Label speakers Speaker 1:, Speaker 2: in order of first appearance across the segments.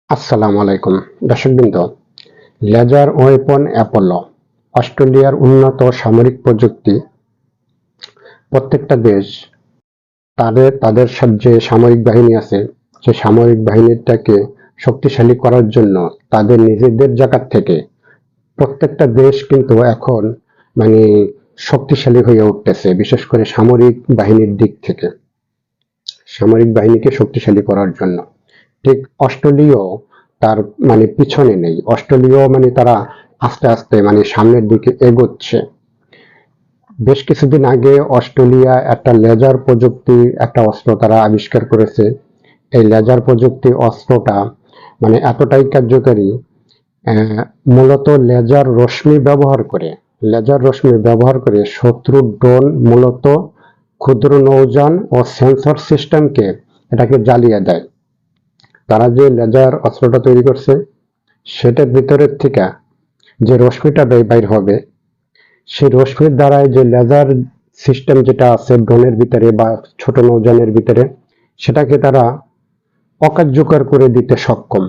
Speaker 1: আসসালামু আলাইকুম দর্শকবৃন্দ। লেজার ওয়েপন অ্যাপোলো অস্ট্রেলিয়ার উন্নত সামরিক প্রযুক্তি। প্রত্যেকটা দেশ তাদের তাদের যে সামরিক বাহিনী আছে, সে সামরিক বাহিনীটাকে শক্তিশালী করার জন্য তাদের নিজেদের জায়গা থেকে প্রত্যেকটা দেশ কিন্তু এখন মানে শক্তিশালী হয়ে উঠতেছে, বিশেষ করে সামরিক বাহিনীর দিক থেকে সামরিক বাহিনীকে শক্তিশালী করার জন্য। ঠিক অস্ট্রেলিয়াও তার পিছনে নেই। অস্ট্রেলিয়াও তারা আস্তে আস্তে সামনের দিকে এগোচ্ছে। বেশ কিছুদিন আগে অস্ট্রেলিয়া একটা লেজার প্রযুক্তি একটা অস্ত্র তারা আবিষ্কার করেছে। এই লেজার প্রযুক্তি অস্ত্রটা এতটাই কার্যকারী, আহ, মূলত লেজার রশ্মি ব্যবহার করে শত্রুর ড্রোন, মূলত ক্ষুদ্র নৌযান ও সেন্সর সিস্টেমকে এটাকে জ্বালিয়ে দেয়। তারা যে লেজার অস্ত্রটা তৈরি করছে, সেটার ভিতরের থেকে যে রশ্মিটা বাইর হবে, সেই রশ্মির দ্বারাই যে লেজার সিস্টেম যেটা আছে ড্রোনের ভিতরে বা ছোট নৌযানের ভিতরে, সেটাকে তারা অকার্যকর করে দিতে সক্ষম।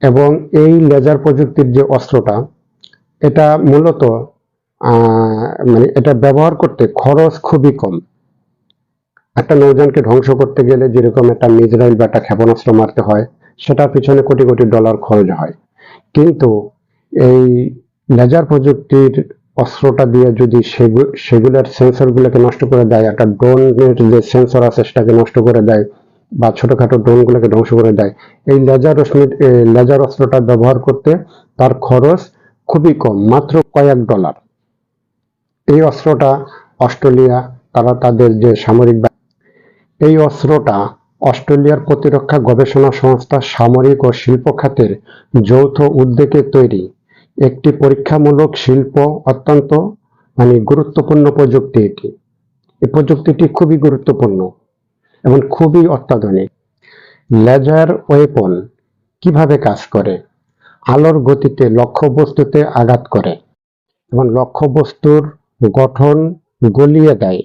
Speaker 1: এবং এই লেজার প্রযুক্তির যে অস্ত্রটা, এটা মূলত এটা ব্যবহার করতে খরচ খুবই কম। একটা নৌযানকে ধ্বংস করতে গেলে যেরকম একটা মিসাইল বা একটা ক্ষেপণাস্ত্র মারতে হয়, সেটার পিছনে কোটি কোটি ডলার খরচ হয়। কিন্তু এই লেজার প্রযুক্তির অস্ত্রটা দিয়ে যদি সেগুলোর সেন্সরগুলোকে নষ্ট করে দেয়, একটা ড্রোনের যে সেন্সর আছে সেটাকে নষ্ট করে দেয়, বা ছোটখাটো ড্রোনগুলোকে ধ্বংস করে দেয়, এই লেজার অস্ত্রটা ব্যবহার করতে তার খরচ খুবই কম, মাত্র কয়েক ডলার। এই অস্ত্রটা অস্ট্রেলিয়া, তারা তাদের যে এই অস্ত্রটা অস্ট্রেলিয়ার প্রতিরক্ষা গবেষণা সংস্থা সামরিক ও শিল্প খাতের যৌথ উদ্যোগে তৈরি একটি পরীক্ষামূলক শিল্প, অত্যন্ত গুরুত্বপূর্ণ প্রযুক্তি। এই প্রযুক্তিটি খুবই গুরুত্বপূর্ণ এবং খুবই অত্যাধুনিক। লেজার ওয়েপন কিভাবে কাজ করে? আলোর গতিতে লক্ষ্যবস্তুতে আঘাত করে এবং লক্ষ্যবস্তুর গঠন গলিয়ে দেয়,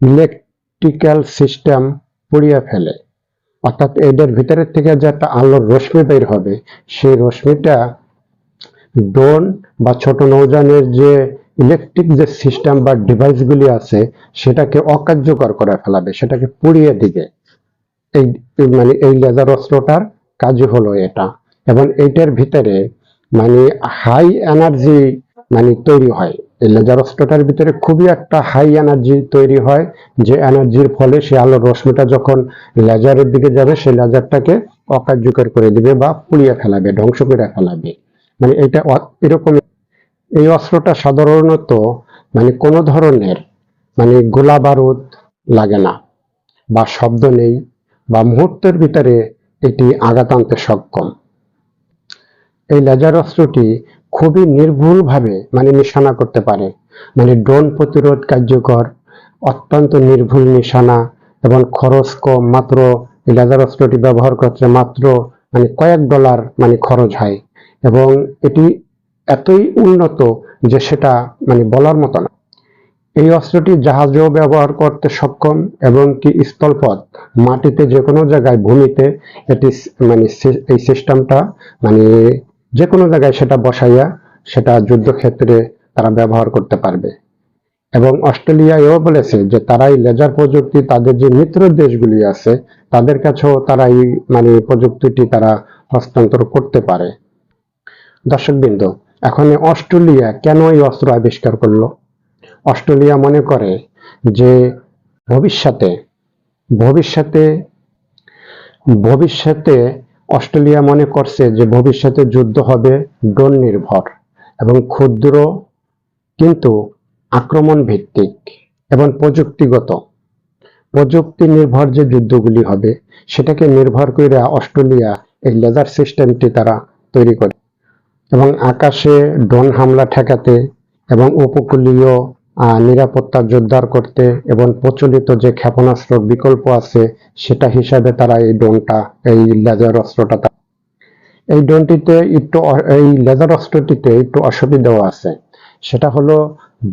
Speaker 1: ইলেকট্রিক্যাল সিস্টেম পুড়িয়ে ফেলে। অর্থাৎ এদের ভিতরের থেকে যে একটা আলোর রশ্মি বের হবে, সেই রশ্মিটা ড্রোন বা ছোট নৌযানের যে ইলেকট্রিক যে সিস্টেম বা ডিভাইসগুলি আছে, সেটাকে অকার্যকর করে ফেলাবে, সেটাকে পুড়িয়ে দিবে। এই এই লেজার অস্ত্রটার কাজই হলো এটা। এবং এইটার ভিতরে হাই এনার্জি তৈরি হয়। এই লেজার অস্ত্রটার ভিতরে খুবই একটা হাই এনার্জি তৈরি হয়, যে এনার্জির ফলে সে আলোর রশ্মিটা যখন লেজারের দিকে যাবে, সেই লেজারটাকে অকার্যকর করে দিবে বা পুড়িয়ে ফেলাবে, ধ্বংস করে ফেলাবে। এটা এরকম। এই অস্ত্রটা সাধারণত কোনো ধরনের গোলা বারুদ লাগে না, বা শব্দ নেই, বা মুহূর্তের ভিতরে এটি আঘাত আনতে সক্ষম। এই লেজার অস্ত্রটি খুবই নির্ভুলভাবে নিশানা করতে পারে, ড্রোন প্রতিরোধ কার্যকর, অত্যন্ত নির্ভুল নিশানা এবং খরচ কম। মাত্র এই লেজার অস্ত্রটি ব্যবহার করতে মাত্র কয়েক ডলার খরচ হয়, এবং এটি এতই উন্নত যে সেটা বলার মতো না। এই অস্ত্রটি জাহাজেও ব্যবহার করতে সক্ষম, এবং কি স্থলপথ, মাটিতে যে কোনো জায়গায়, ভূমিতে এটি এই সিস্টেমটা যে কোনো জায়গায় সেটা বসাইয়া সেটা যুদ্ধক্ষেত্রে তারা ব্যবহার করতে পারবে। এবং অস্ট্রেলিয়া এও বলেছে যে তারা এই লেজার প্রযুক্তি তাদের যে মিত্র দেশগুলি আছে, তাদের কাছেও তারা এই প্রযুক্তিটি তারা হস্তান্তর করতে পারে। দর্শকবৃন্দ, এখন অস্ট্রেলিয়া কেন এই অস্ত্র আবিষ্কার করলো? অস্ট্রেলিয়া মনে করে যে ভবিষ্যতে ভবিষ্যতে ভবিষ্যতে অস্ট্রেলিয়া মনে করছে যে ভবিষ্যতে যুদ্ধ হবে ড্রোন নির্ভর এবং ক্ষুদ্র কিন্তু আক্রমণ ভিত্তিক এবং প্রযুক্তি নির্ভর যে যুদ্ধগুলি হবে, সেটাকে নির্ভর করে অস্ট্রেলিয়া এই লেজার সিস্টেমটি তারা তৈরি করে। এবং আকাশে ড্রোন হামলা ঠেকাতে এবং উপকূলীয় নিরাপত্তা জোরদার করতে, এবং প্রচলিত যে ক্ষেপণাস্ত্র বিকল্প আছে সেটা হিসাবে তারা এই লেজার অস্ত্রটা। এই লেজার অস্ত্রটিতে একটু অসুবিধাও আছে। সেটা হলো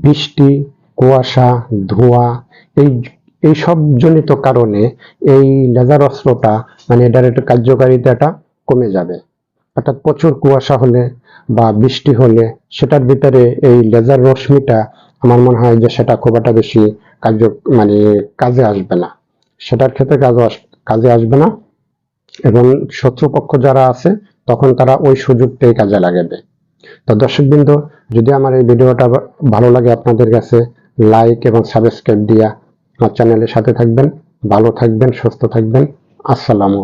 Speaker 1: বৃষ্টি, কুয়াশা, ধোঁয়া, এই সব জনিত কারণে এই লেজার অস্ত্রটা এটার একটু কার্যকারিতাটা কমে যাবে। অর্থাৎ প্রচুর কুয়াশা হলে বা বৃষ্টি হলে সেটার ভিতরে এই লেজার রশ্মিটা আমার মনে হয় যে সেটা খুব একটা বেশি মানে কাজে আসবে না, সেটার ক্ষেত্রে কাজে আসবে না। এবং শত্রুপক্ষ যারা আছে তখন তারা ওই সুযোগটাই কাজে লাগাবে। তো দর্শকবৃন্দ, যদি আমার এই ভিডিওটা ভালো লাগে আপনাদের কাছে, লাইক এবং সাবস্ক্রাইব দিয়া আমার চ্যানেলের সাথে থাকবেন। ভালো থাকবেন, সুস্থ থাকবেন। আসসালামু